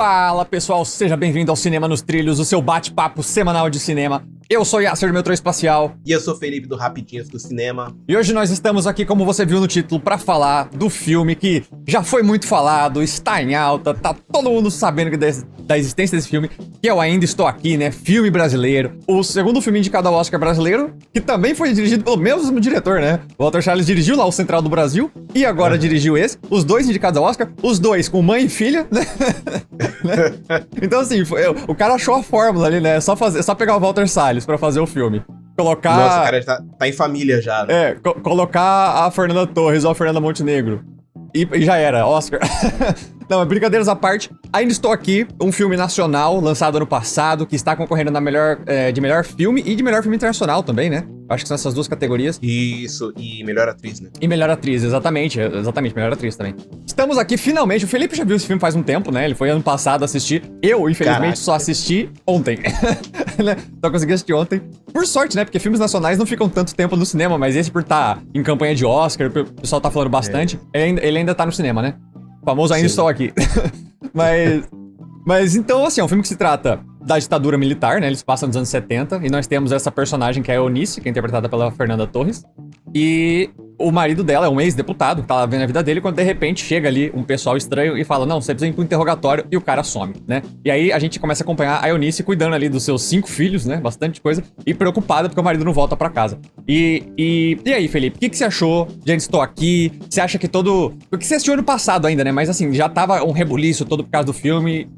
Fala pessoal, seja bem-vindo ao Cinema nos Trilhos, o seu bate-papo semanal de cinema. Eu sou Yasser do Metrô Espacial. E eu sou Felipe do Rapidinhas do Cinema. E hoje nós estamos aqui, como você viu no título, pra falar do filme que já foi muito falado, está em alta, tá todo mundo sabendo da existência desse filme, que é o Ainda Estou Aqui, né? Filme brasileiro. O segundo filme indicado ao Oscar brasileiro, que também foi dirigido pelo mesmo diretor, né? O Walter Salles dirigiu lá o Central do Brasil e agora dirigiu esse. Os dois indicados ao Oscar, os dois com mãe e filha, né? Então assim, o cara achou a fórmula ali, né? Só pegar o Walter Salles pra fazer o filme. Colocar... Nossa, o cara tá em família já, né? Colocar a Fernanda Torres ou a Fernanda Montenegro. E já era, Oscar. Não, brincadeiras à parte. Ainda Estou Aqui, um filme nacional lançado ano passado, que está concorrendo de melhor filme e de melhor filme internacional também, né? Acho que são essas duas categorias. Isso, e melhor atriz, né? E melhor atriz, exatamente, melhor atriz também. Estamos aqui finalmente, o Felipe já viu esse filme faz um tempo, né? Ele foi ano passado assistir. Eu, infelizmente, só assisti ontem. Só consegui assistir ontem. Por sorte, né? Porque filmes nacionais não ficam tanto tempo no cinema, mas esse por estar em campanha de Oscar, o pessoal tá falando bastante, ele ainda tá no cinema, né? O famoso Ainda Estou Aqui. Mas então, assim, é um filme que se trata da ditadura militar, né? Eles passam nos anos 70 e nós temos essa personagem que é a Eunice, que é interpretada pela Fernanda Torres. E o marido dela é um ex-deputado que tá lá vendo a vida dele, quando de repente chega ali um pessoal estranho e fala, não, você precisa ir pro interrogatório, e o cara some, né? E aí a gente começa a acompanhar a Eunice cuidando ali dos seus 5 filhos, né? Bastante coisa, e preocupada porque o marido não volta pra casa. E aí, Felipe, o que você achou de Ainda Estou Aqui? Você acha que porque você assistiu ano passado ainda, né? Mas assim, já tava um rebuliço todo por causa do filme.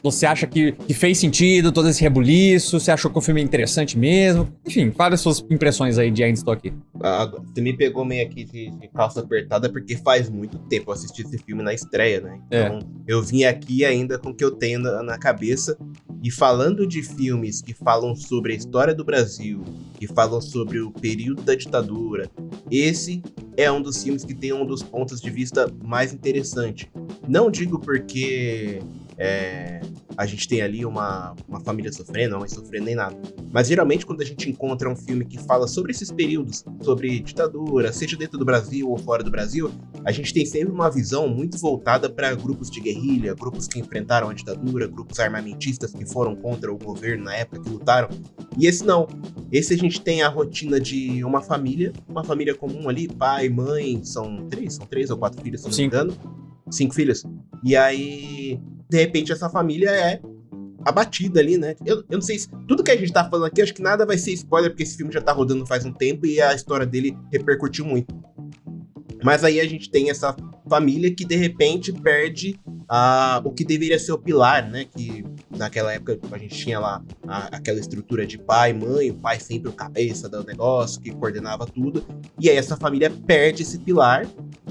Você acha que fez sentido todo esse rebuliço? Você achou que o filme é interessante mesmo? Enfim, quais as suas impressões aí de Ainda Estou Aqui? Você me pegou meio aqui de calça apertada, porque faz muito tempo eu assisti esse filme na estreia, né? Então, eu vim aqui ainda com o que eu tenho na cabeça. E falando de filmes que falam sobre a história do Brasil, que falam sobre o período da ditadura, esse é um dos filmes que tem um dos pontos de vista mais interessante. Não digo porque a gente tem ali uma família sofrendo, não é sofrendo nem nada. Mas geralmente quando a gente encontra um filme que fala sobre esses períodos, sobre ditadura, seja dentro do Brasil ou fora do Brasil, a gente tem sempre uma visão muito voltada para grupos de guerrilha, grupos que enfrentaram a ditadura, grupos armamentistas que foram contra o governo na época, que lutaram. E esse não. Esse a gente tem a rotina de uma família comum ali, pai, mãe, são três ou 4 filhos, se não me engano. 5 filhos. E aí, de repente, essa família é abatida ali, né? Eu não sei se... Tudo que a gente tá falando aqui, acho que nada vai ser spoiler, porque esse filme já tá rodando faz um tempo e a história dele repercutiu muito. Mas aí a gente tem essa família que, de repente, perde o que deveria ser o pilar, né? Que naquela época a gente tinha lá aquela estrutura de pai, mãe, o pai sempre o cabeça do negócio, que coordenava tudo. E aí essa família perde esse pilar.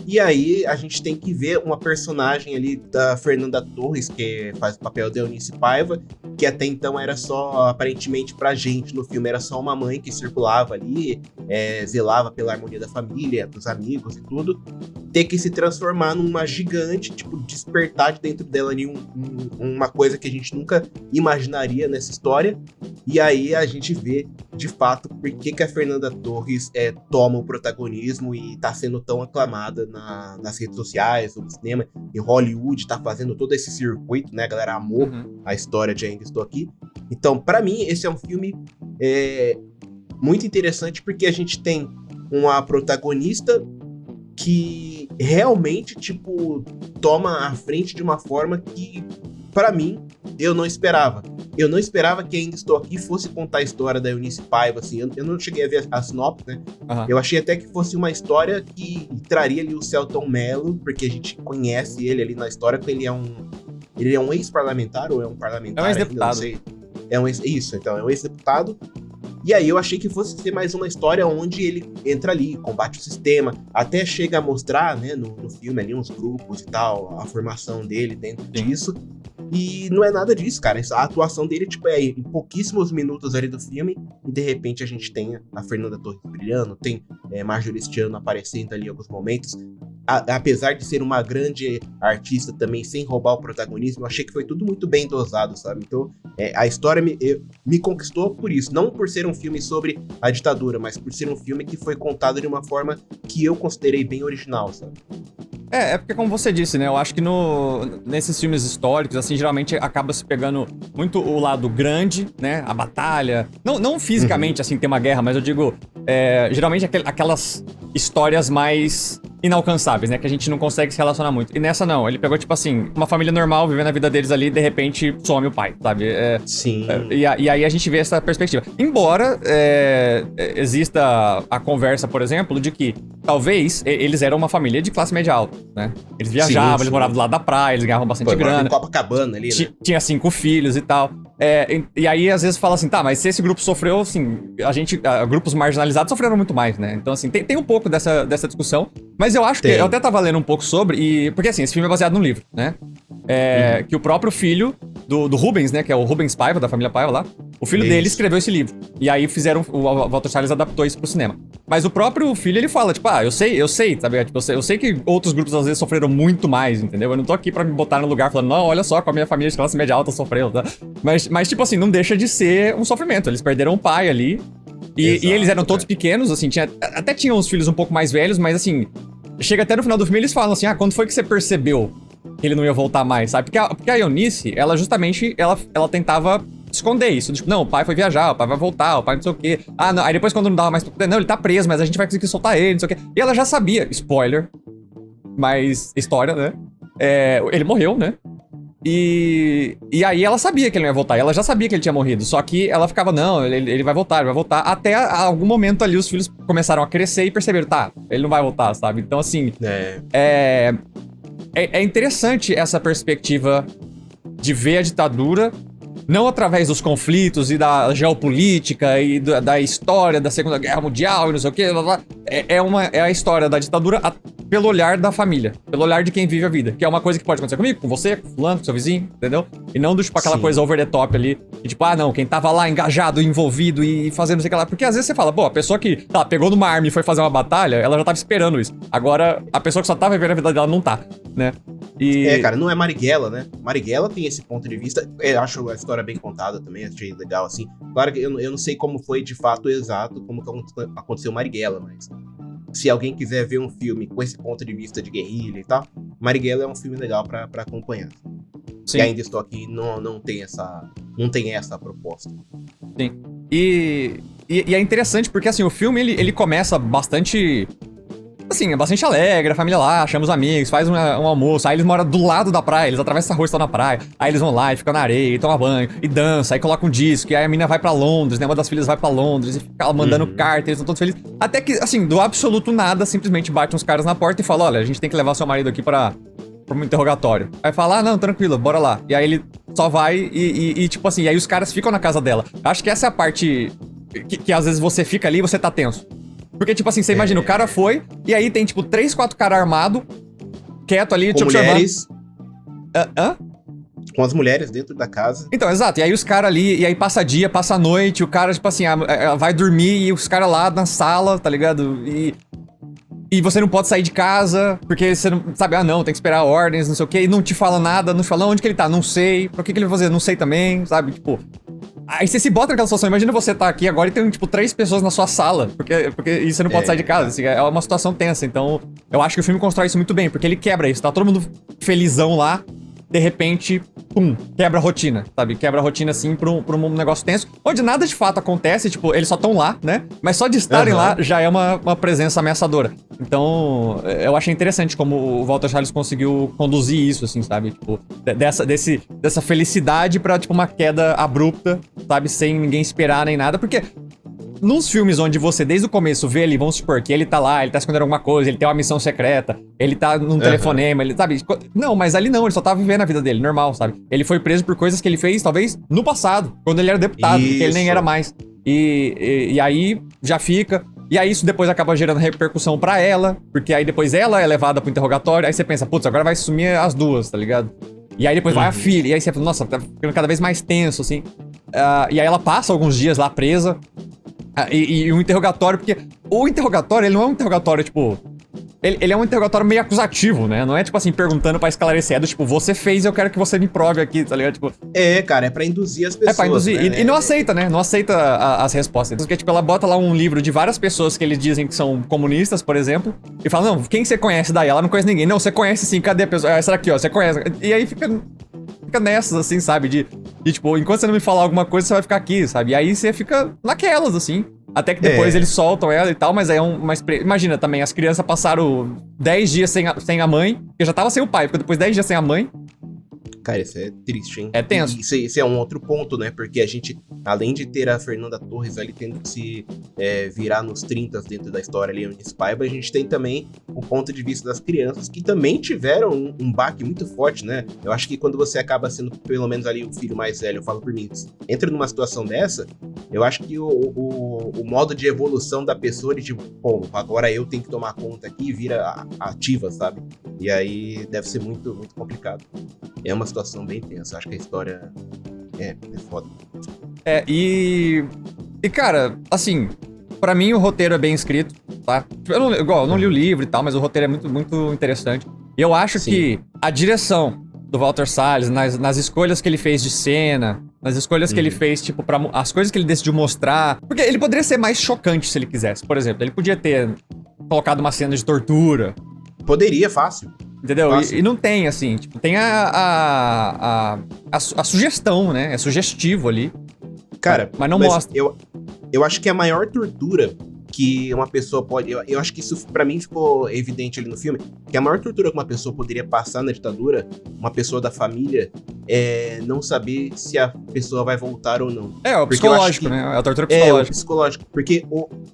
E aí a gente tem que ver uma personagem ali da Fernanda Torres, que faz o papel de Eunice Paiva, que até então era só, aparentemente pra gente no filme, era só uma mãe que circulava ali, zelava pela harmonia da família, dos amigos e tudo, ter que se transformar numa gigante, tipo, despertar de dentro dela ali uma coisa que a gente nunca imaginaria nessa história. E aí a gente vê, de fato, por que a Fernanda Torres toma o protagonismo e tá sendo tão aclamada nas redes sociais, no cinema, em Hollywood, tá fazendo todo esse circuito, né? A galera amou a história de Ainda Estou Aqui. Então, pra mim, esse é um filme muito interessante, porque a gente tem uma protagonista que realmente, tipo, toma a frente de uma forma que, pra mim, eu não esperava. Eu não esperava que Ainda Estou Aqui fosse contar a história da Eunice Paiva, assim. Eu não cheguei a ver a sinopse, né? Eu achei até que fosse uma história que traria ali o Selton Mello, porque a gente conhece ele ali na história, porque ele é um ex-parlamentar ou é um parlamentar? É um ex-deputado. Ainda, não sei. Isso, então, é um ex-deputado. E aí eu achei que fosse ser mais uma história onde ele entra ali, combate o sistema, até chega a mostrar, né, no filme ali uns grupos e tal, a formação dele dentro disso. E não é nada disso, cara. A atuação dele, tipo, é em pouquíssimos minutos ali do filme, e de repente a gente tem a Fernanda Torres brilhando, tem Marjorie Este Ano aparecendo ali em alguns momentos. Apesar de ser uma grande artista também, sem roubar o protagonismo, eu achei que foi tudo muito bem dosado, sabe? Então, a história me conquistou por isso. Não por ser um filme sobre a ditadura, mas por ser um filme que foi contado de uma forma que eu considerei bem original, sabe? É porque como você disse, né? Eu acho que nesses filmes históricos, assim, geralmente acaba se pegando muito o lado grande, né? A batalha. Não fisicamente, assim, ter uma guerra, mas eu digo, geralmente aquelas histórias mais inalcançáveis, né? Que a gente não consegue se relacionar muito. E nessa não, ele pegou, tipo assim, uma família normal, vivendo a vida deles ali, e de repente some o pai, sabe? Sim. E aí a gente vê essa perspectiva. Embora exista a conversa, por exemplo, de que talvez eles eram uma família de classe média alta, né? Eles viajavam, eles moravam do lado da praia, eles ganhavam bastante grana. Em Copacabana ali, né? Tinha 5 filhos e tal. E aí, às vezes, fala assim, tá, mas se esse grupo sofreu, assim, grupos marginalizados sofreram muito mais, né? Então, assim, tem um pouco dessa discussão. Mas eu acho que, eu até tava lendo um pouco sobre, porque assim, esse filme é baseado num livro, né? Que o próprio filho do Rubens, né, que é o Rubens Paiva, da família Paiva lá, o filho dele escreveu esse livro. E aí o Walter Salles adaptou isso pro cinema. Mas o próprio filho, ele fala, tipo, eu sei, sabe? Tipo, eu sei que outros grupos, às vezes, sofreram muito mais, entendeu? Eu não tô aqui pra me botar no lugar falando, não, olha só, com a minha família de classe média alta sofreu, tá? Mas tipo assim, não deixa de ser um sofrimento. Eles perderam o pai ali. E eles eram todos pequenos, assim, até tinham uns filhos um pouco mais velhos, mas assim, chega até no final do filme eles falam assim, quando foi que você percebeu que ele não ia voltar mais, sabe? Porque a Eunice, ela justamente, ela tentava esconder isso. Tipo, não, o pai foi viajar, o pai vai voltar, o pai não sei o quê. Não, aí depois quando não dava mais pra poder, não, ele tá preso, mas a gente vai conseguir soltar ele, não sei o quê. E ela já sabia, spoiler, mas história, né? Ele morreu, né? E aí ela sabia que ele não ia voltar, ela já sabia que ele tinha morrido, só que ela ficava, não, ele vai voltar, até algum momento ali os filhos começaram a crescer e perceberam, tá, ele não vai voltar, sabe? Então assim, é interessante essa perspectiva de ver a ditadura, não através dos conflitos e da geopolítica e da história da Segunda Guerra Mundial e não sei o quê, blá, blá. É a história da ditadura pelo olhar da família, pelo olhar de quem vive a vida, que é uma coisa que pode acontecer comigo, com você, com fulano, com seu vizinho, entendeu? E não tipo aquela coisa over the top ali, e tipo, não, quem tava lá engajado, envolvido e fazendo não sei o que lá, porque às vezes você fala, pô, a pessoa que pegou numa arma e foi fazer uma batalha, ela já tava esperando isso. Agora, a pessoa que só tava vivendo a vida dela não tá, né? Cara, não é Marighella, né? Marighella tem esse ponto de vista. Eu acho a história bem contada também, achei legal, assim. Claro que eu não sei como foi de fato exato, como que aconteceu Marighella, mas se alguém quiser ver um filme com esse ponto de vista de guerrilha e tal, Marighella é um filme legal pra acompanhar. Sim. E ainda estou aqui, não tem essa proposta. Sim. E é interessante porque, assim, o filme, ele começa bastante... Assim, é bastante alegre, a família lá, chama os amigos, faz um almoço, aí eles moram do lado da praia, eles atravessam a rua e estão na praia, aí eles vão lá e ficam na areia, e tomam banho, e dançam, aí colocam um disco, e aí a menina vai pra Londres, né, uma das filhas vai pra Londres, e fica mandando carta, eles estão todos felizes, até que, assim, do absoluto nada, simplesmente bate uns caras na porta e fala, olha, a gente tem que levar seu marido aqui pra um interrogatório. Aí fala, não, tranquilo, bora lá. E aí ele só vai e tipo assim, e aí os caras ficam na casa dela. Acho que essa é a parte que às vezes você fica ali e você tá tenso. Porque, tipo assim, você imagina, o cara foi, e aí tem, tipo, 3, 4 caras armados, quieto ali, te observando. Mulheres. Com as mulheres dentro da casa. Então, exato. E aí os caras ali, e aí passa dia, passa noite, o cara, tipo assim, vai dormir, e os caras lá na sala, tá ligado? E você não pode sair de casa, porque você não sabe, não, tem que esperar ordens, não sei o quê, e não te fala nada, não te fala onde que ele tá, não sei, pra que ele vai fazer, não sei também, sabe? Tipo... Aí você se bota naquela situação, imagina você tá aqui agora e tem, tipo, 3 pessoas na sua sala, porque e você não pode sair de casa, assim, é uma situação tensa, então eu acho que o filme constrói isso muito bem, porque ele quebra isso, tá todo mundo felizão lá, de repente, pum, quebra a rotina, sabe? Quebra a rotina, assim, pra um negócio tenso, onde nada de fato acontece, tipo, eles só estão lá, né? Mas só de estarem lá já é uma presença ameaçadora. Então, eu achei interessante como o Walter Salles conseguiu conduzir isso, assim, sabe? Tipo, dessa felicidade pra, tipo, uma queda abrupta, sabe? Sem ninguém esperar nem nada, porque... Nos filmes onde você, desde o começo, vê ali, vamos supor, que ele tá lá, ele tá escondendo alguma coisa, ele tem uma missão secreta, ele tá num telefonema, ele, sabe? Não, mas ali não, ele só tava vivendo a vida dele, normal, sabe? Ele foi preso por coisas que ele fez, talvez, no passado, quando ele era deputado, que ele nem era mais. E aí, já fica... E aí isso depois acaba gerando repercussão pra ela, porque aí depois ela é levada pro interrogatório, aí você pensa, putz, agora vai sumir as duas, tá ligado? E aí depois vai a filha, e aí você fala, nossa, tá ficando cada vez mais tenso, assim. E aí ela passa alguns dias lá presa... E um interrogatório, porque o interrogatório, ele não é um interrogatório, tipo, Ele é um interrogatório meio acusativo, né? Não é, tipo assim, perguntando pra esclarecer. É do tipo, você fez, eu quero que você me prove aqui, tá ligado? Tipo, Cara, é pra induzir as pessoas. é pra induzir. Né? E não aceita, né? Não aceita as respostas. Porque, tipo, ela bota lá um livro de várias pessoas que eles dizem que são comunistas, por exemplo, e fala, não, quem você conhece daí? Ela não conhece ninguém. Não, você conhece sim, cadê a pessoa? Essa daqui, ó, você conhece. E aí fica nessas, assim, sabe? De, tipo, enquanto você não me falar alguma coisa, você vai ficar aqui, sabe? E aí você fica naquelas, assim. Até que depois eles soltam ela e tal, mas aí é uma experiência. Imagina também, as crianças passaram 10 dias sem a mãe, porque já tava sem o pai, ficou depois 10 dias sem a mãe. Cara, isso é triste, hein? É tenso. Isso é um outro ponto, né? Porque a gente, além de ter a Fernanda Torres ali tendo que se virar nos 30 dentro da história ali, Eunice Paiva, a gente tem também o ponto de vista das crianças que também tiveram um baque muito forte, né? Eu acho que quando você acaba sendo, pelo menos ali, o filho mais velho, eu falo por mim, entra numa situação dessa, eu acho que o modo de evolução da pessoa de tipo, pô, agora eu tenho que tomar conta aqui e vira ativa, sabe? E aí deve ser muito, muito complicado. É uma situação bem tensa. Acho que a história é foda. E cara, assim, pra mim o roteiro é bem escrito, tá? Eu não li o livro e tal, mas o roteiro é muito, muito interessante. E eu acho que a direção do Walter Salles, nas escolhas que ele fez de cena, nas escolhas que ele fez, tipo, as coisas que ele decidiu mostrar. Porque ele poderia ser mais chocante se ele quisesse. Por exemplo, ele podia ter colocado uma cena de tortura. Poderia, fácil. Entendeu? E não tem, assim, tipo, tem a sugestão, né? É sugestivo ali. Cara, mas não mostra. Eu acho que a maior tortura que uma pessoa pode... Eu acho que isso, pra mim, ficou evidente ali no filme, que a maior tortura que uma pessoa poderia passar na ditadura, uma pessoa da família, é não saber se a pessoa vai voltar ou não. É o psicológico, né? É a tortura psicológica. É, o psicológico. Porque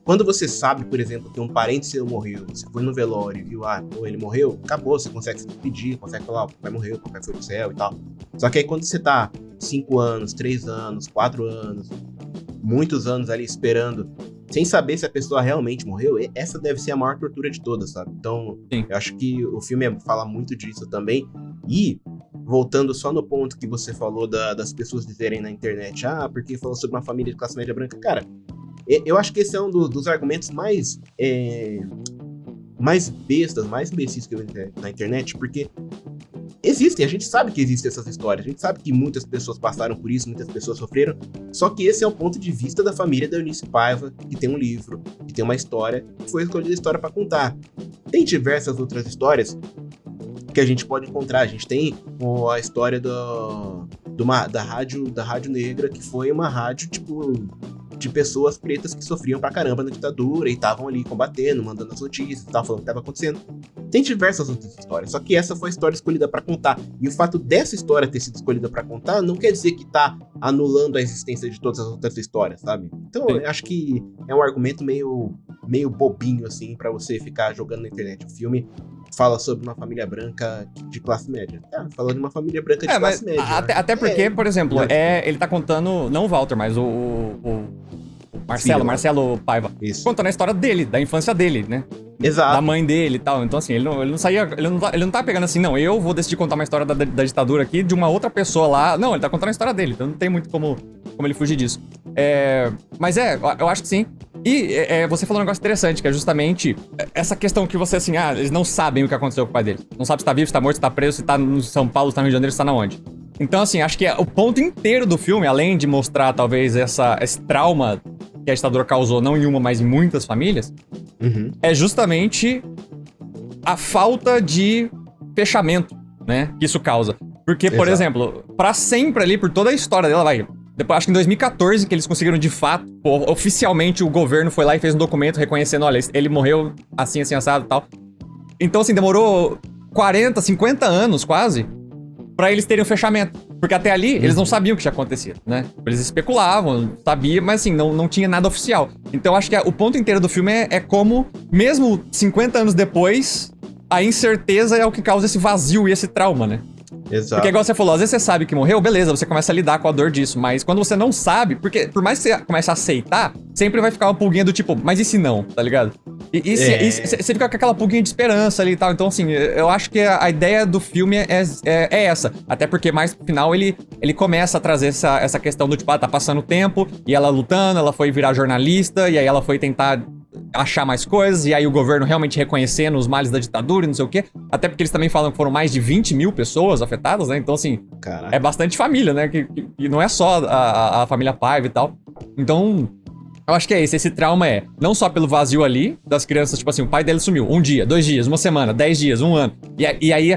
quando você sabe, por exemplo, que um parente seu morreu, você foi no velório e viu, ele morreu, acabou, você consegue se despedir, consegue falar, o papai morreu, o papai foi pro céu e tal. Só que aí quando você tá 5 anos, 3 anos, 4 anos, muitos anos ali esperando, sem saber se a pessoa realmente morreu, essa deve ser a maior tortura de todas, sabe? Então, sim, eu acho que o filme fala muito disso também. E, voltando só no ponto que você falou das pessoas dizerem na internet, porque falou sobre uma família de classe média branca. Cara, eu acho que esse é um dos argumentos mais bestas, mais imbecis que eu vi na internet, porque existem, a gente sabe que existem essas histórias, a gente sabe que muitas pessoas passaram por isso, muitas pessoas sofreram, só que esse é o ponto de vista da família da Eunice Paiva, que tem um livro, que tem uma história, que foi escolhida a história pra contar. Tem diversas outras histórias que a gente pode encontrar, a gente tem a história da rádio negra, que foi uma rádio, tipo, de pessoas pretas que sofriam pra caramba na ditadura e estavam ali combatendo, mandando as notícias e tal, falando o que estava acontecendo. Tem diversas outras histórias, só que essa foi a história escolhida pra contar. E o fato dessa história ter sido escolhida pra contar não quer dizer que tá anulando a existência de todas as outras histórias, sabe? Então, eu acho que é um argumento meio bobinho, assim, pra você ficar jogando na internet. O filme fala sobre uma família branca de classe média. Fala de uma família branca de classe média. Até porque, por exemplo, ele tá contando, não o Walter, mas o Marcelo Paiva. Isso. Contando a história dele, da infância dele, né? Exato. Da mãe dele e tal. Então, assim, ele não tá pegando assim, não, eu vou decidir contar uma história da ditadura aqui de uma outra pessoa lá. Não, ele tá contando a história dele, então não tem muito como ele fugir disso. Mas eu acho que sim. E você falou um negócio interessante, que é justamente essa questão que você, assim, eles não sabem o que aconteceu com o pai dele. Não sabe se tá vivo, se tá morto, se tá preso, se tá no São Paulo, se tá no Rio de Janeiro, se tá na onde. Então, assim, acho que o ponto inteiro do filme, além de mostrar, talvez, esse trauma que a ditadura causou, não em uma, mas em muitas famílias, é justamente a falta de fechamento, né, que isso causa. Porque, por exemplo, pra sempre ali, por toda a história dela, depois, acho que em 2014 que eles conseguiram de fato, oficialmente o governo foi lá e fez um documento reconhecendo, olha, ele morreu assim, assado e tal. Então, assim, demorou 40, 50 anos quase pra eles terem um fechamento. Porque até ali, eles não sabiam o que tinha acontecido, né? Eles especulavam, sabiam, mas assim, não tinha nada oficial. Então, acho que o ponto inteiro do filme é como, mesmo 50 anos depois, a incerteza é o que causa esse vazio e esse trauma, né? Exato. Porque igual você falou, às vezes você sabe que morreu, beleza, você começa a lidar com a dor disso, mas quando você não sabe, porque por mais que você comece a aceitar, sempre vai ficar uma pulguinha do tipo, mas e se não, tá ligado? E você fica com aquela pulguinha de esperança ali e tal, então assim, eu acho que a ideia do filme é essa, até porque mais pro final ele começa a trazer essa questão do tipo, tá passando o tempo, e ela lutando, ela foi virar jornalista, e aí ela foi tentar achar mais coisas, e aí o governo realmente reconhecendo os males da ditadura e não sei o quê. Até porque eles também falam que foram mais de 20 mil pessoas afetadas, né? Então, assim, Caraca. é bastante família, né? Que não é só a família Paiva e tal. Então, eu acho que é isso. Esse trauma é não só pelo vazio ali das crianças, tipo assim, o pai dele sumiu 1 dia, 2 dias, 1 semana, 10 dias, 1 ano. E aí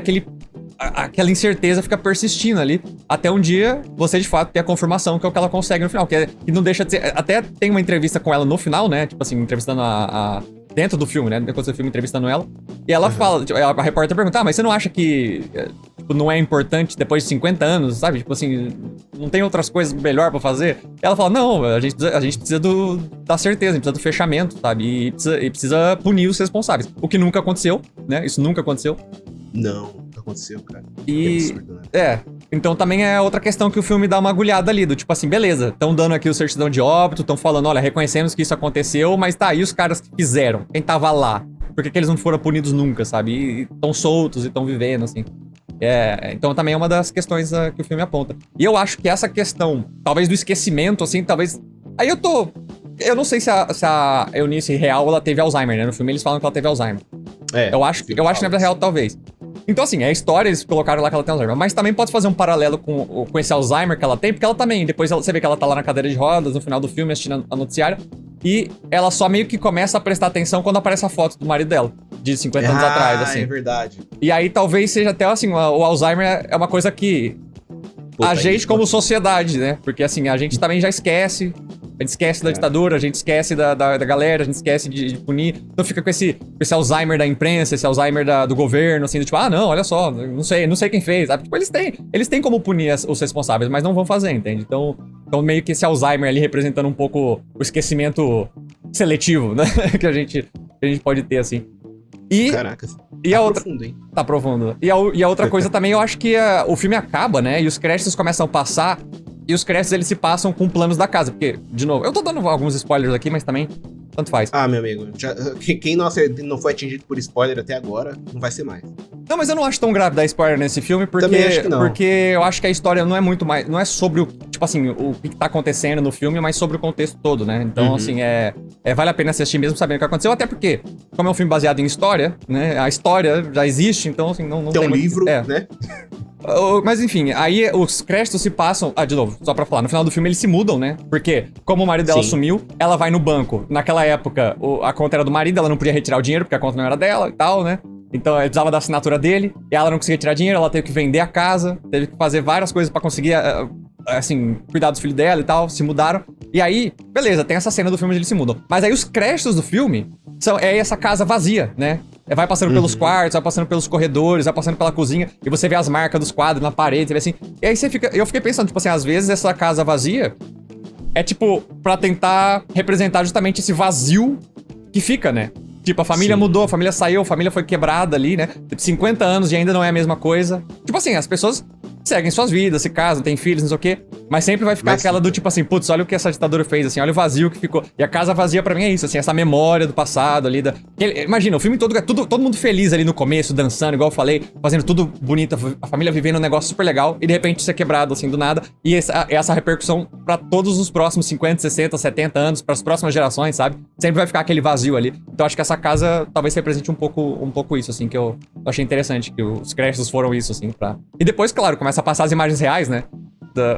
aquela incerteza fica persistindo ali, até um dia você de fato ter a confirmação que é o que ela consegue no final, que não deixa de ser. Até tem uma entrevista com ela no final, né? Tipo assim, entrevistando dentro do filme, né? Depois do filme entrevistando ela. E ela fala, tipo, a repórter pergunta, mas você não acha que tipo, não é importante depois de 50 anos, sabe? Tipo assim, não tem outras coisas melhor pra fazer? E ela fala, não, a gente precisa da certeza, a gente precisa do fechamento, sabe? E precisa punir os responsáveis. O que nunca aconteceu, né? Isso nunca aconteceu. Não aconteceu, cara. E Que absurdo, né? então também é outra questão que o filme dá uma agulhada ali, do tipo assim, beleza, estão dando aqui o certidão de óbito, estão falando, olha, reconhecemos que isso aconteceu, mas tá, e os caras que fizeram? Quem tava lá? Por que eles não foram punidos nunca, sabe? E estão soltos e estão vivendo, assim. Então também é uma das questões que o filme aponta. E eu acho que essa questão, talvez do esquecimento, assim, talvez... Aí eu não sei se a Eunice real, ela teve Alzheimer, né? No filme eles falam que ela teve Alzheimer. Eu acho que na vida real, talvez. Então, assim, é a história, eles colocaram lá que ela tem Alzheimer. Mas também pode fazer um paralelo com esse Alzheimer que ela tem, porque ela também, depois você vê que ela tá lá na cadeira de rodas, no final do filme, assistindo a noticiário, e ela só meio que começa a prestar atenção quando aparece a foto do marido dela, de 50 anos atrás, assim. É verdade. E aí talvez seja até, assim, o Alzheimer é uma coisa que a gente como sociedade, né? Porque, assim, a gente também já esquece. A gente esquece da ditadura, a gente esquece da galera, a gente esquece de punir. Então fica com esse Alzheimer da imprensa, esse Alzheimer do governo, assim, do tipo, não, olha só, não sei quem fez, sabe? Tipo, eles têm como punir os responsáveis, mas não vão fazer, entende? Então meio que esse Alzheimer ali representando um pouco o esquecimento seletivo, né? que a gente pode ter, assim. Caraca, e tá a outra... profundo, hein? Tá profundo. E a outra coisa também, eu acho que o filme acaba, né? E os créditos começam a passar. E os créditos, eles se passam com planos da casa. Porque, de novo, eu tô dando alguns spoilers aqui, mas também tanto faz. Meu amigo, quem não foi atingido por spoiler até agora, não vai ser mais. Não, mas eu não acho tão grave dar spoiler nesse filme, porque, também acho que não. Porque eu acho que a história não é muito mais... Não é sobre tipo assim, o que tá acontecendo no filme, mas sobre o contexto todo, né? Então, assim, vale a pena assistir mesmo sabendo o que aconteceu. Até porque, como é um filme baseado em história, né? A história já existe, então, assim, não tem um muito... livro, né? Mas enfim, aí os créditos se passam... de novo, só pra falar, no final do filme eles se mudam, né? Porque, como o marido dela sumiu, ela vai no banco. Naquela época, a conta era do marido, ela não podia retirar o dinheiro, porque a conta não era dela e tal, né? Então, ela precisava da assinatura dele, e ela não conseguia tirar dinheiro, ela teve que vender a casa, teve que fazer várias coisas pra conseguir, assim, cuidar dos filhos dela e tal, se mudaram. E aí, beleza, tem essa cena do filme onde eles se mudam. Mas aí os créditos do filme é essa casa vazia, né? Vai passando pelos quartos, vai passando pelos corredores, vai passando pela cozinha, e você vê as marcas dos quadros na parede, você vê assim. E aí eu fiquei pensando, tipo assim, às vezes essa casa vazia é tipo pra tentar representar justamente esse vazio que fica, né? Tipo, a família mudou, a família saiu, a família foi quebrada ali, né? Tipo, 50 anos e ainda não é a mesma coisa. Tipo assim, as pessoas seguem suas vidas, se casam, têm filhos, não sei o quê. Mas sempre vai ficar aquela do tipo assim, putz, olha o que essa ditadura fez, assim, olha o vazio que ficou. E a casa vazia pra mim é isso, assim, essa memória do passado ali. Imagina, o filme todo, todo mundo feliz ali no começo, dançando, igual eu falei, fazendo tudo bonito, a família vivendo um negócio super legal, e de repente isso é quebrado, assim, do nada. E essa repercussão pra todos os próximos 50, 60, 70 anos, pras próximas gerações, sabe? Sempre vai ficar aquele vazio ali. Então acho que essa casa talvez represente um pouco isso, assim, que eu achei interessante, que os créditos foram isso, assim, E depois, claro, começa a passar as imagens reais, né?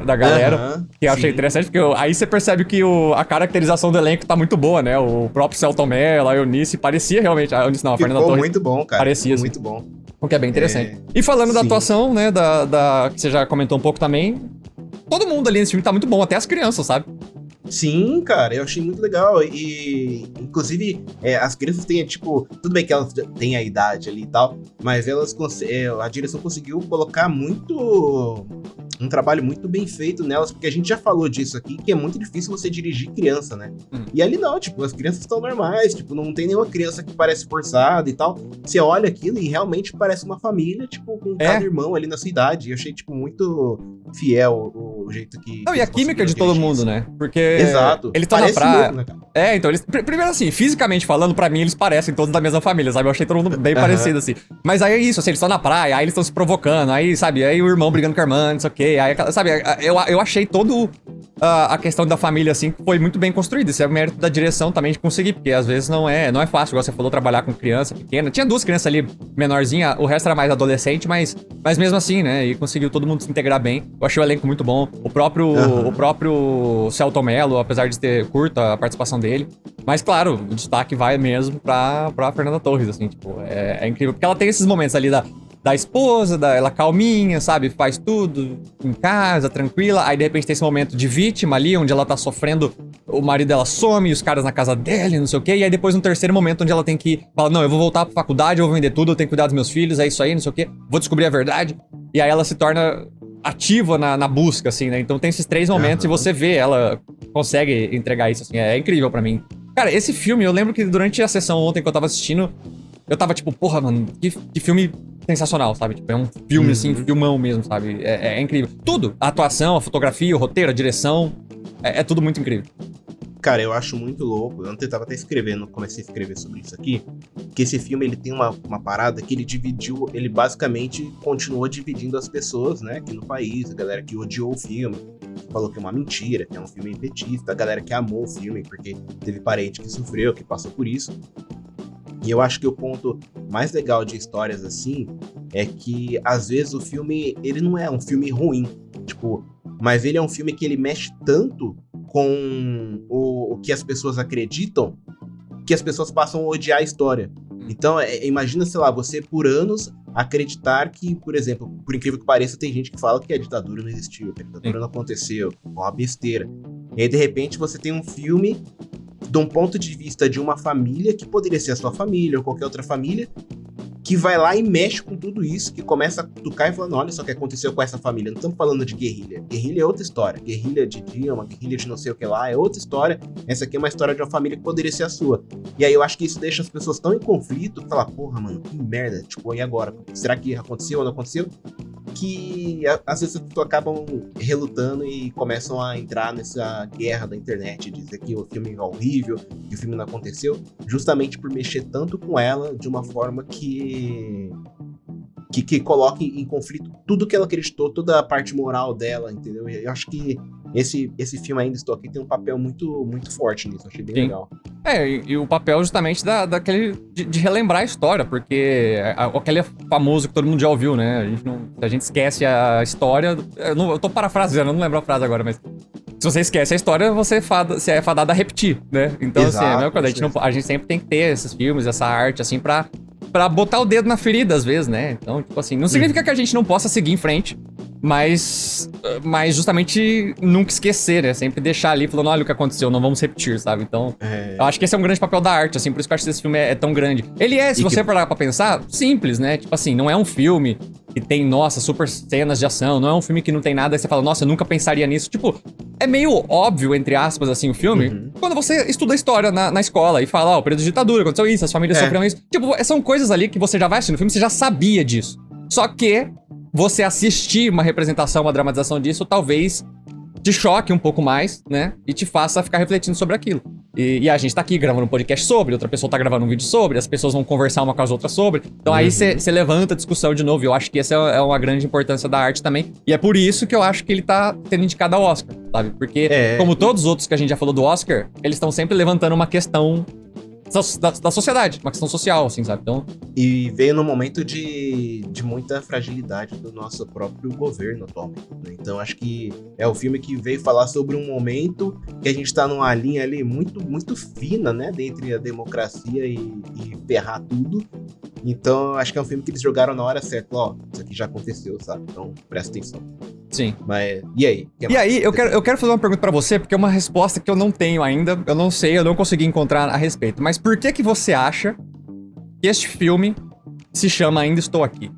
Da galera, que eu achei interessante, porque aí você percebe que a caracterização do elenco tá muito boa, né? O próprio Celton Mello, a Eunice, parecia realmente... A Eunice não, a Fernanda Torres. Ficou muito bom, cara. Parecia, assim. Muito bom. O que é bem interessante. E falando da atuação, né, que você já comentou um pouco também, todo mundo ali nesse filme tá muito bom, até as crianças, sabe? Sim, cara, eu achei muito legal. E, inclusive, as crianças têm, tipo, tudo bem que elas têm a idade ali e tal, mas a direção conseguiu colocar um trabalho muito bem feito nelas, porque a gente já falou disso aqui, que é muito difícil você dirigir criança, né? E ali não, tipo, as crianças estão normais, tipo, não tem nenhuma criança que parece forçada e tal. Você olha aquilo e realmente parece uma família, tipo, com cada irmão ali na sua idade. E eu achei, tipo, muito fiel o jeito que... Não, e a química de todo mundo, né? Porque... Exato. Eles estão na praia. Mesmo, né, então, eles... Primeiro assim, fisicamente falando, pra mim, eles parecem todos da mesma família, sabe? Eu achei todo mundo bem parecido, assim. Mas aí é isso, assim, eles estão na praia, aí eles estão se provocando, aí, sabe? Aí o irmão brigando com a irmã, não sei o quê. Aí, sabe? Eu achei todo a questão da família, assim, foi muito bem construída. Isso é o mérito da direção também de conseguir, porque às vezes não é fácil, igual você falou, trabalhar com criança pequena. Tinha 2 crianças ali, menorzinha, o resto era mais adolescente, mas mesmo assim, né, e conseguiu todo mundo se integrar bem. Eu achei o elenco muito bom. O próprio Celton Mello, apesar de ter curta a participação dele. Mas, claro, o destaque vai mesmo pra Fernanda Torres, assim, tipo, é incrível. Porque ela tem esses momentos ali da esposa, ela calminha, sabe? Faz tudo em casa, tranquila. Aí, de repente, tem esse momento de vítima ali, onde ela tá sofrendo, o marido dela some, e os caras na casa dela, não sei o quê. E aí, depois, um terceiro momento, onde ela tem que falar, não, eu vou voltar pra faculdade, eu vou vender tudo, eu tenho que cuidar dos meus filhos, é isso aí, não sei o quê. Vou descobrir a verdade. E aí, ela se torna ativa na busca, assim, né? Então, tem esses 3 momentos e você vê, ela consegue entregar isso, assim. É incrível pra mim. Cara, esse filme, eu lembro que durante a sessão ontem que eu tava assistindo, eu tava tipo, porra, mano, que filme sensacional, sabe? Tipo, é um filme, assim, filmão mesmo, sabe? É incrível. Tudo. A atuação, a fotografia, o roteiro, a direção. É tudo muito incrível. Cara, eu acho muito louco. Eu tava até escrevendo, comecei a escrever sobre isso aqui, que esse filme, ele tem uma parada que ele basicamente continuou dividindo as pessoas, né, aqui no país, a galera que odiou o filme, falou que é uma mentira, que é um filme petista, a galera que amou o filme, porque teve parente que sofreu, que passou por isso. E eu acho que o ponto mais legal de histórias assim é que, às vezes, o filme, ele não é um filme ruim, tipo, mas ele é um filme que ele mexe tanto com o que as pessoas acreditam que as pessoas passam a odiar a história. Então, imagina, sei lá, você por anos acreditar que, por exemplo, por incrível que pareça, tem gente que fala que a ditadura não existiu, que a ditadura não aconteceu, é uma besteira. E aí, de repente, você tem um filme de um ponto de vista de uma família que poderia ser a sua família ou qualquer outra família, que vai lá e mexe com tudo isso, que começa a tocar e falando, olha só o que aconteceu com essa família. Não estamos falando de guerrilha. Guerrilha é outra história. Guerrilha de Dilma, guerrilha de não sei o que lá, é outra história. Essa aqui é uma história de uma família que poderia ser a sua. E aí eu acho que isso deixa as pessoas tão em conflito, que falar, porra, mano, que merda. Tipo, e agora? Será que aconteceu ou não aconteceu? Que às vezes as pessoas acabam relutando e começam a entrar nessa guerra da internet, dizer que o filme é horrível, que o filme não aconteceu, justamente por mexer tanto com ela de uma forma que coloque em conflito tudo que ela acreditou, toda a parte moral dela, entendeu? E eu acho que esse filme Ainda Estou Aqui tem um papel muito, muito forte nisso, achei bem legal. E o papel justamente daquele de relembrar a história, porque aquele famoso que todo mundo já ouviu, né? A gente esquece a história. Eu tô parafraseando, eu não lembro a frase agora, mas se você esquece a história, você é fadado a repetir, né? Então, exato, assim, é a mesma coisa. A gente sempre tem que ter esses filmes, essa arte, assim, pra botar o dedo na ferida, às vezes, né? Então, tipo assim, não significa que a gente não possa seguir em frente, mas justamente nunca esquecer, né? Sempre deixar ali falando, olha o que aconteceu, não vamos repetir, sabe? Então, eu acho que esse é um grande papel da arte, assim, por isso que eu acho que esse filme é tão grande. Ele se você parar pra pensar, simples, né? Tipo assim, não é um filme que tem, nossa, super cenas de ação, não é um filme que não tem nada, aí você fala, nossa, eu nunca pensaria nisso. Tipo, é meio óbvio, entre aspas, assim, o filme, quando você estuda história na escola e fala, o período de ditadura, aconteceu isso, as famílias sofreram isso. Tipo, são coisas ali que você já vai assistindo o filme, você já sabia disso. Só que você assistir uma representação, uma dramatização disso, talvez te choque um pouco mais, né? E te faça ficar refletindo sobre aquilo. E a gente tá aqui gravando um podcast sobre, outra pessoa tá gravando um vídeo sobre, as pessoas vão conversar uma com as outras sobre. Então aí você levanta a discussão de novo. E eu acho que essa é uma grande importância da arte também. E é por isso que eu acho que ele tá sendo indicado ao Oscar, sabe? Porque, como todos os outros que a gente já falou do Oscar, eles estão sempre levantando uma questão da sociedade, uma questão social, assim, sabe? Então... E veio num momento de muita fragilidade do nosso próprio governo atualmente, né? Então acho que é o filme que veio falar sobre um momento que a gente tá numa linha ali muito, muito fina, né? Dentre a democracia e ferrar tudo. Então acho que é um filme que eles jogaram na hora certa. Ó, isso aqui já aconteceu, sabe? Então presta atenção. Sim. Mas, e aí? E aí, eu quero fazer uma pergunta pra você, porque é uma resposta que eu não tenho ainda. Eu não sei, eu não consegui encontrar a respeito. Mas por que você acha que este filme se chama Ainda Estou Aqui?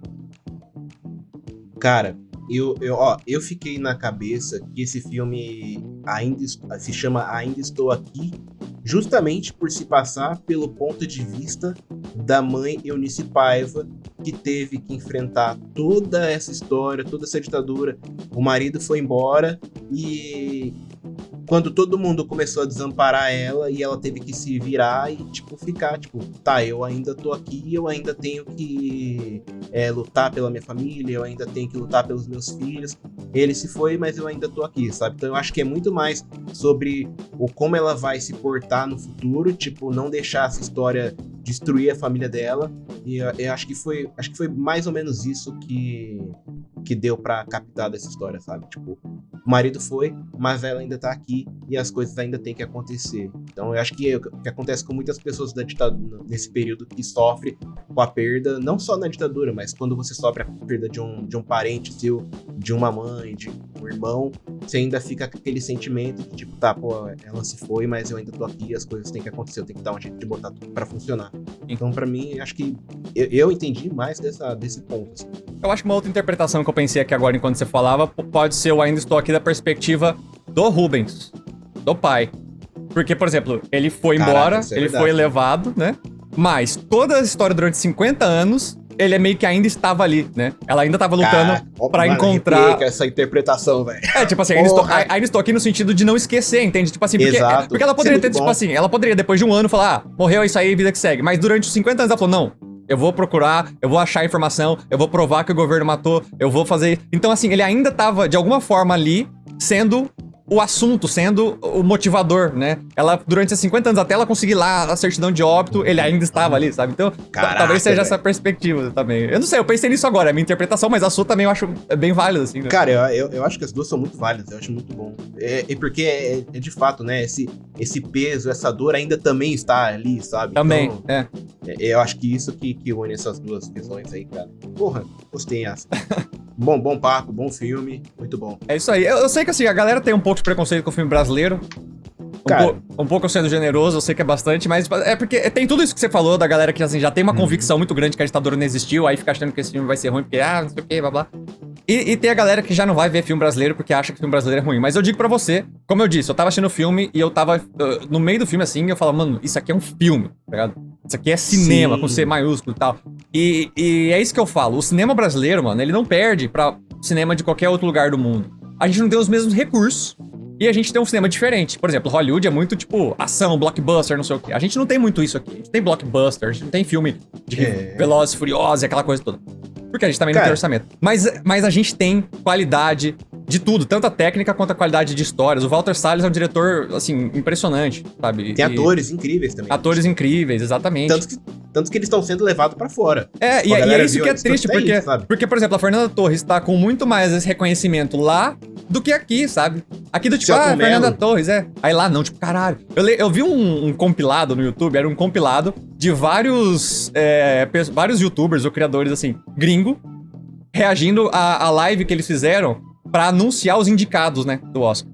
Cara, eu fiquei na cabeça que esse filme se chama Ainda Estou Aqui, justamente por se passar pelo ponto de vista da mãe Eunice Paiva, que teve que enfrentar toda essa história, toda essa ditadura. O marido foi embora e quando todo mundo começou a desamparar ela e ela teve que se virar e, tipo, ficar, tipo, tá, eu ainda tô aqui, eu ainda tenho que lutar pela minha família, eu ainda tenho que lutar pelos meus filhos. Ele se foi, mas eu ainda tô aqui, sabe? Então eu acho que é muito mais sobre como ela vai se portar no futuro, tipo, não deixar essa história destruir a família dela. E eu acho que foi mais ou menos isso que deu pra captar dessa história, sabe? Tipo, o marido foi, mas ela ainda tá aqui e as coisas ainda tem que acontecer. Então eu acho que o que acontece com muitas pessoas da ditadura nesse período que sofre com a perda, não só na ditadura, mas quando você sofre a perda de um parente seu, de uma mãe, de um irmão, você ainda fica com aquele sentimento de tipo, tá, pô, ela se foi, mas eu ainda tô aqui e as coisas têm que acontecer, eu tenho que dar um jeito de botar tudo pra funcionar. Então, pra mim, acho que eu entendi mais desse ponto. Assim. Eu acho que uma outra interpretação que eu pensei aqui agora enquanto você falava pode ser eu ainda estou aqui da perspectiva do Rubens, do pai. Porque, por exemplo, ele foi embora, ele foi levado, né? Mas toda a história durante 50 anos, ele é meio que ainda estava ali, né? Ela ainda estava lutando pra encontrar... Com essa interpretação, velho. Tipo assim, ainda estou aqui no sentido de não esquecer, entende? Tipo assim, porque ela poderia ter, tipo assim, ela poderia depois de um ano falar, morreu, é isso aí, vida que segue. Mas durante os 50 anos ela falou, não... Eu vou procurar, eu vou achar a informação, eu vou provar que o governo matou, eu vou fazer... Então, assim, ele ainda tava, de alguma forma, ali, sendo o assunto, sendo o motivador, né? Ela, durante esses 50 anos, até ela conseguir lá a certidão de óbito, ele ainda estava ali, sabe? Então, talvez seja essa perspectiva também. Eu não sei, eu pensei nisso agora, é a minha interpretação, mas a sua também eu acho bem válida, assim, né? Cara, eu acho que as duas são muito válidas, eu acho muito bom. Porque é de fato, né? Esse peso, essa dor ainda também está ali, sabe? Também, então, eu acho que isso que une essas duas visões aí, cara. Porra, gostei essa. Bom papo, bom filme, muito bom. É isso aí. Eu sei que assim, a galera tem um pouco de preconceito com o filme brasileiro. Um pouco sendo generoso, eu sei que é bastante, mas é porque tem tudo isso que você falou da galera que assim, já tem uma convicção muito grande que a ditadura não existiu, aí fica achando que esse filme vai ser ruim porque, não sei o que, blá blá. E tem a galera que já não vai ver filme brasileiro porque acha que filme brasileiro é ruim. Mas eu digo pra você, como eu disse, eu tava assistindo o filme e eu tava no meio do filme assim, eu falava, mano, isso aqui é um filme, tá ligado? Isso aqui é cinema, com C maiúsculo e tal. E é isso que eu falo, o cinema brasileiro, mano, ele não perde pra cinema de qualquer outro lugar do mundo. A gente não tem os mesmos recursos. E a gente tem um cinema diferente. Por exemplo, Hollywood é muito, tipo, ação, blockbuster, não sei o quê. A gente não tem muito isso aqui. A gente tem blockbuster, a gente não tem filme de Velozes, Furiosos e aquela coisa toda. Porque a gente também não tem orçamento. Mas a gente tem qualidade de tudo, tanto a técnica quanto a qualidade de histórias. O Walter Salles é um diretor, assim, impressionante, sabe? Tem atores incríveis também. Atores incríveis, exatamente. Tanto que eles estão sendo levados pra fora. E é isso que é triste, porque, por exemplo, a Fernanda Torres tá com muito mais esse reconhecimento lá do que aqui, sabe? Aqui do tipo, Fernanda Torres, Aí lá não, tipo, caralho. Eu vi um compilado no YouTube, era um compilado de vários youtubers ou criadores, assim, gringo, reagindo à live que eles fizeram pra anunciar os indicados, né, do Oscar.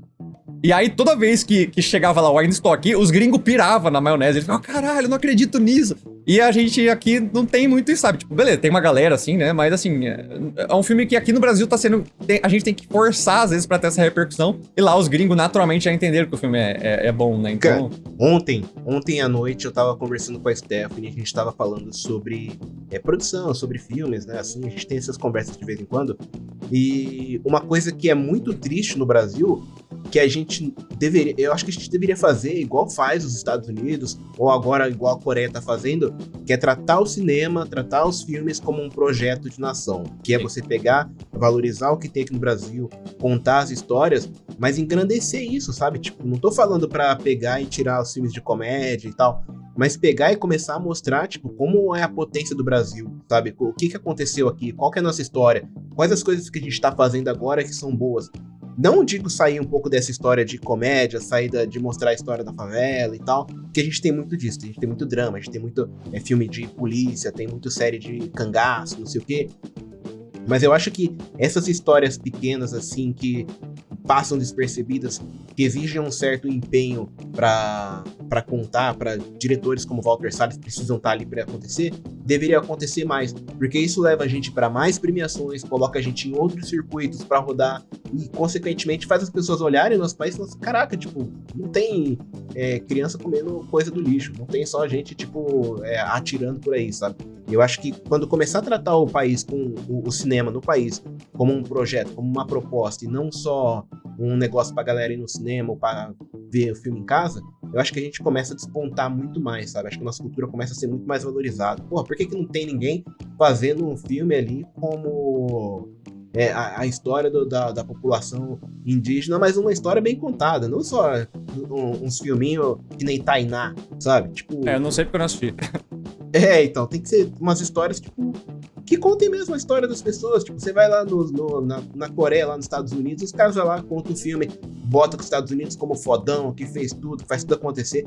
E aí, toda vez que chegava lá o Ainda Estou Aqui, os gringos piravam na maionese. Eles falavam, caralho, não acredito nisso. E a gente aqui não tem muito isso, sabe? Tipo, beleza, tem uma galera assim, né? Mas assim, é um filme que aqui no Brasil tá sendo... A gente tem que forçar, às vezes, pra ter essa repercussão. E lá os gringos naturalmente já entenderam que o filme é bom, né? Então... Ontem à noite eu tava conversando com a Stephanie, a gente tava falando sobre produção, sobre filmes, né? Assim, a gente tem essas conversas de vez em quando. E uma coisa que é muito triste no Brasil... que eu acho que a gente deveria fazer igual faz os Estados Unidos, ou agora igual a Coreia tá fazendo, que é tratar o cinema, tratar os filmes como um projeto de nação, que é você pegar, valorizar o que tem aqui no Brasil, contar as histórias, mas engrandecer isso, sabe? Tipo, não tô falando pra pegar e tirar os filmes de comédia e tal, mas pegar e começar a mostrar, tipo, como é a potência do Brasil, sabe? O que aconteceu aqui, qual que é a nossa história, quais as coisas que a gente tá fazendo agora que são boas. Não digo sair um pouco dessa história de comédia, sair de mostrar a história da favela e tal, porque a gente tem muito disso, a gente tem muito drama, a gente tem muito filme de polícia, tem muito série de cangaço, não sei o quê. Mas eu acho que essas histórias pequenas, assim, que passam despercebidas, que exigem um certo empenho pra pra contar, pra diretores como Walter Salles precisam estar ali pra acontecer, deveria acontecer mais, porque isso leva a gente pra mais premiações, coloca a gente em outros circuitos pra rodar e, consequentemente, faz as pessoas olharem nosso país e falar assim, caraca, tipo, não tem criança comendo coisa do lixo, não tem só gente, tipo, atirando por aí, sabe? Eu acho que quando começar a tratar o país, com o cinema no país, como um projeto, como uma proposta, e não só um negócio pra galera ir no cinema ou pra ver o filme em casa, eu acho que a gente começa a despontar muito mais, sabe? Acho que a nossa cultura começa a ser muito mais valorizada. Porra, por que não tem ninguém fazendo um filme ali como a história da população indígena, mas uma história bem contada, não só uns filminhos que nem Tainá, sabe? Tipo... eu não sei porque eu não assisti. Então, tem que ser umas histórias, tipo, que contem mesmo a história das pessoas. Tipo, você vai lá na Coreia, lá nos Estados Unidos, os caras vão lá, contam um filme, bota os Estados Unidos como fodão, que fez tudo, faz tudo acontecer.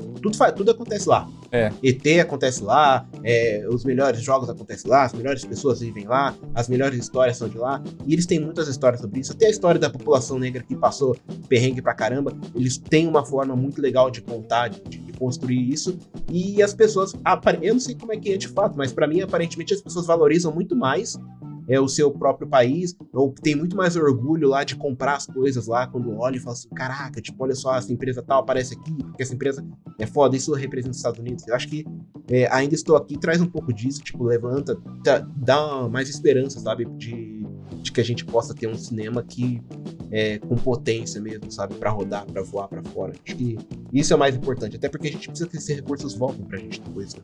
Tudo acontece lá. ET acontece lá, os melhores jogos acontecem lá, as melhores pessoas vivem lá, as melhores histórias são de lá. E eles têm muitas histórias sobre isso. Até a história da população negra que passou perrengue pra caramba, eles têm uma forma muito legal de contar, de construir isso. E as pessoas, eu não sei como é que é de fato, mas pra mim, aparentemente, as pessoas valorizam muito mais o seu próprio país, ou tem muito mais orgulho lá de comprar as coisas lá, quando olha e fala assim, caraca, tipo, olha só, essa empresa tal aparece aqui, porque essa empresa é foda, isso representa os Estados Unidos. Eu acho que Ainda Estou Aqui traz um pouco disso, tipo, levanta, dá mais esperança, sabe, de que a gente possa ter um cinema que com potência mesmo, sabe, pra rodar, pra voar pra fora. Acho que isso é o mais importante, até porque a gente precisa que esses recursos voltem pra gente depois, né?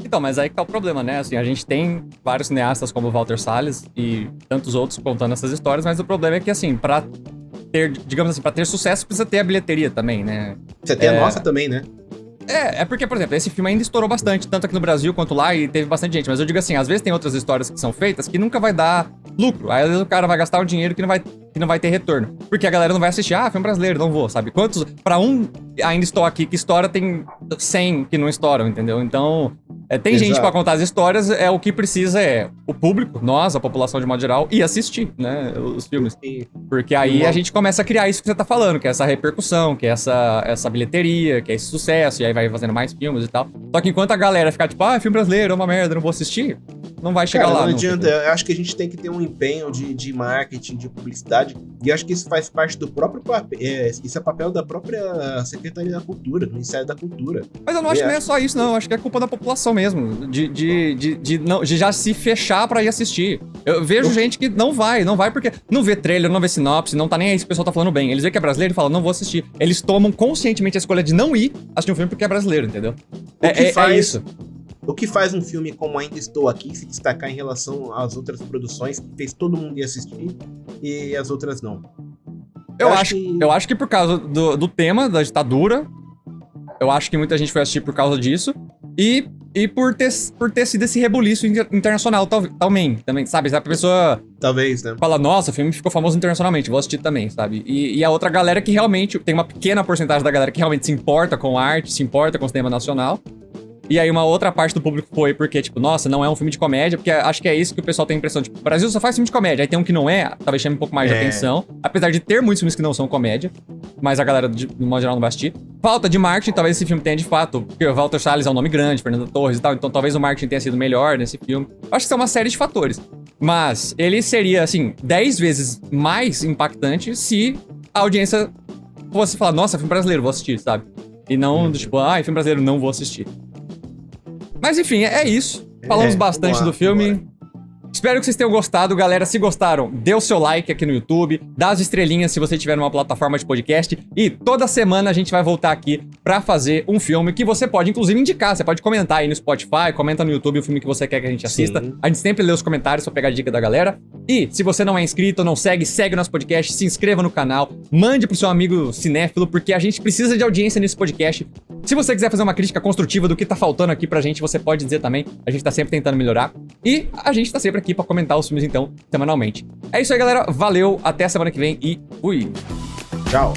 Então, mas aí que tá o problema, né? Assim, a gente tem vários cineastas como o Walter Salles e tantos outros contando essas histórias, mas o problema é que, assim, pra ter, digamos assim, pra ter sucesso, precisa ter a bilheteria também, né? Precisa ter a nossa também, né? É porque, por exemplo, esse filme ainda estourou bastante, tanto aqui no Brasil quanto lá, e teve bastante gente. Mas eu digo assim, às vezes tem outras histórias que são feitas que nunca vai dar lucro. Aí às vezes o cara vai gastar um dinheiro que não vai ter retorno. Porque a galera não vai assistir, filme brasileiro, não vou, sabe? Quantos... Pra um Ainda Estou Aqui que estoura, tem 100 que não estouram, entendeu? Então, tem gente pra contar as histórias, o que precisa o público, nós, a população de modo geral, e assistir, né, os filmes. Porque aí a gente começa a criar isso que você tá falando, que é essa repercussão, que é essa bilheteria, que é esse sucesso, e aí vai fazendo mais filmes e tal. Só que enquanto a galera ficar tipo, filme brasileiro é uma merda, não vou assistir, não vai chegar lá. Não adianta, eu acho que a gente tem que ter um empenho de marketing, de publicidade, e eu acho que isso faz parte do próprio papel, isso é papel da própria Secretaria da Cultura, do Ministério da Cultura. Mas eu não acho que não é só isso, não, eu acho que é culpa da população mesmo, de já se fechar pra ir assistir. Eu vejo gente que não vai porque não vê trailer, não vê sinopse, não tá nem aí se o pessoal tá falando bem. Eles veem que é brasileiro e falam, não vou assistir. Eles tomam conscientemente a escolha de não ir assistir um filme porque é brasileiro, entendeu? É isso. O que faz um filme como Ainda Estou Aqui se destacar em relação às outras produções que fez todo mundo ir assistir e as outras não? Eu acho que por causa do tema, da ditadura, eu acho que muita gente foi assistir por causa disso, e por ter sido esse rebuliço internacional também, sabe? Se a pessoa... Talvez, né? Fala, nossa, o filme ficou famoso internacionalmente, vou assistir também, sabe? E a outra galera que realmente... Tem uma pequena porcentagem da galera que realmente se importa com arte, se importa com o cinema nacional. E aí uma outra parte do público foi porque, tipo, nossa, não é um filme de comédia, porque acho que é isso que o pessoal tem a impressão, tipo, o Brasil só faz filme de comédia, aí tem um que não é, talvez chame um pouco mais de atenção, apesar de ter muitos filmes que não são comédia, mas a galera, de modo geral, não vai assistir. Falta de marketing, talvez esse filme tenha de fato, porque o Walter Salles é um nome grande, Fernanda Torres e tal, então talvez o marketing tenha sido melhor nesse filme. Acho que são uma série de fatores. Mas ele seria, assim, 10 vezes mais impactante se a audiência fosse falar, nossa, filme brasileiro, vou assistir, sabe? E não, tipo, filme brasileiro, não vou assistir. Mas enfim, é isso. Falamos bastante do filme. Espero que vocês tenham gostado, galera. Se gostaram, dê o seu like aqui no YouTube, dá as estrelinhas se você tiver numa plataforma de podcast. E toda semana a gente vai voltar aqui pra fazer um filme que você pode, inclusive, indicar. Você pode comentar aí no Spotify, comenta no YouTube o filme que você quer que a gente assista. Sim. A gente sempre lê os comentários pra pegar a dica da galera. E se você não é inscrito ou não segue o nosso podcast, se inscreva no canal, mande pro seu amigo cinéfilo, porque a gente precisa de audiência nesse podcast. Se você quiser fazer uma crítica construtiva do que tá faltando aqui pra gente, você pode dizer também. A gente tá sempre tentando melhorar. E a gente tá sempre aqui pra comentar os filmes, então, semanalmente. É isso aí, galera. Valeu, até a semana que vem e fui! Tchau!